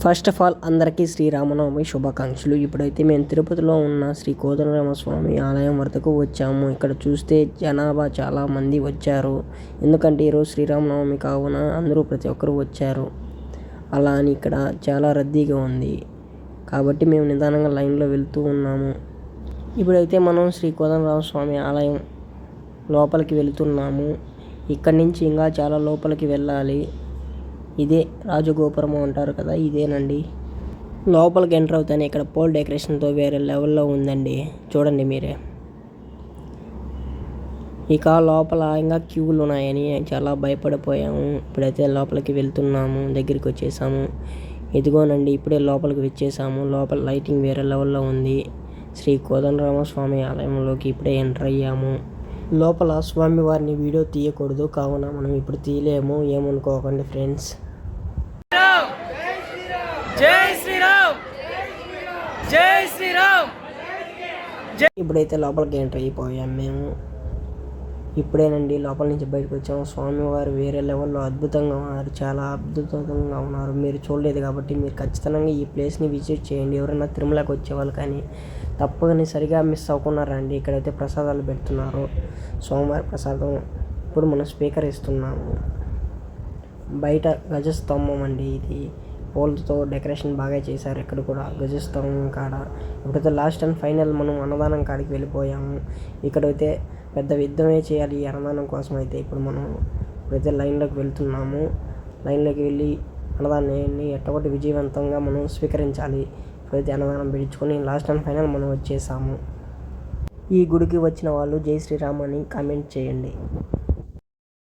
First of all అందరికీ శ్రీరామనవమి శుభాకాంక్షలు. ఇప్పుడైతే మేము తిరుపతిలో ఉన్న శ్రీ కోదండరామస్వామి ఆలయం వద్దకు వచ్చాము. ఇక్కడ చూస్తే జనాభా చాలామంది వచ్చారు. ఎందుకంటే ఈరోజు శ్రీరామనవమి కావున అందరూ ప్రతి ఒక్కరు వచ్చారు. అలా అని ఇక్కడ చాలా రద్దీగా ఉంది కాబట్టి మేము నిదానంగా లైన్లో వెళ్తూ ఉన్నాము. ఇప్పుడైతే మనం శ్రీ కోదండరామస్వామి ఆలయం లోపలికి వెళుతున్నాము. ఇక్కడి నుంచి ఇంకా చాలా లోపలికి వెళ్ళాలి. ఇదే రాజగోపురము అంటారు కదా, ఇదేనండి. లోపలికి ఎంటర్ అవుతానే ఇక్కడ పోల్ డెకరేషన్తో వేరే లెవెల్లో ఉందండి, చూడండి మీరే. ఇక లోపల ఇంకా క్యూలు ఉన్నాయని చాలా భయపడిపోయాము. ఇప్పుడైతే లోపలికి వెళ్తున్నాము, దగ్గరికి వచ్చేసాము. ఇదిగోనండి, ఇప్పుడే లోపలికి వచ్చేసాము. లోపల లైటింగ్ వేరే లెవెల్లో ఉంది. శ్రీ కోదండరామస్వామి ఆలయంలోకి ఇప్పుడే ఎంటర్ అయ్యాము. లోపల స్వామివారిని వీడియో తీయకూడదు కావున మనం ఇప్పుడు తీయలేము, ఏమనుకోకండి ఫ్రెండ్స్. జై శ్రీరామ్, జై శ్రీరామ్. ఇప్పుడైతే లోపలికి ఎంటర్ అయిపోయాం మేము. ఇప్పుడేనండి లోపల నుంచి బయటకు వచ్చాము. స్వామివారు వేరే లెవెల్లో అద్భుతంగా ఉన్నారు, చాలా అద్భుతంగా ఉన్నారు. మీరు చూడలేదు కాబట్టి మీరు ఖచ్చితంగా ఈ ప్లేస్ని విజిట్ చేయండి. ఎవరైనా తిరుమలకి వచ్చేవాళ్ళు కానీ తప్పనిసరిగా మిస్ అవ్వకుండా రండి. ఇక్కడైతే ప్రసాదాలు పెడుతున్నారు, స్వామివారి ప్రసాదం. ఇప్పుడు మనం స్పీకర్ ఇస్తున్నాము. బయట గజస్తంభం అండి, ఇది పూలతో డెకరేషన్ బాగా చేశారు. ఇక్కడ కూడా గజస్తంభం కాడ ఇప్పుడైతే లాస్ట్ అండ్ ఫైనల్ మనం అన్నదానం కాడికి వెళ్ళిపోయాము. ఇక్కడైతే పెద్ద యుద్ధమే చేయాలి ఈ అన్నదానం కోసం. అయితే ఇప్పుడు మనం ఇప్పుడైతే లైన్లోకి వెళ్తున్నాము. లైన్లోకి వెళ్ళి అన్నదానాన్ని ఎట్టగొట్టి విజయవంతంగా మనం స్వీకరించాలి. ఇప్పుడైతే అన్నదానం పిలుచుకొని లాస్ట్ అండ్ ఫైనల్ మనం వచ్చేసాము. ఈ గుడికి వచ్చిన వాళ్ళు జై శ్రీరామ్ అని కామెంట్ చేయండి.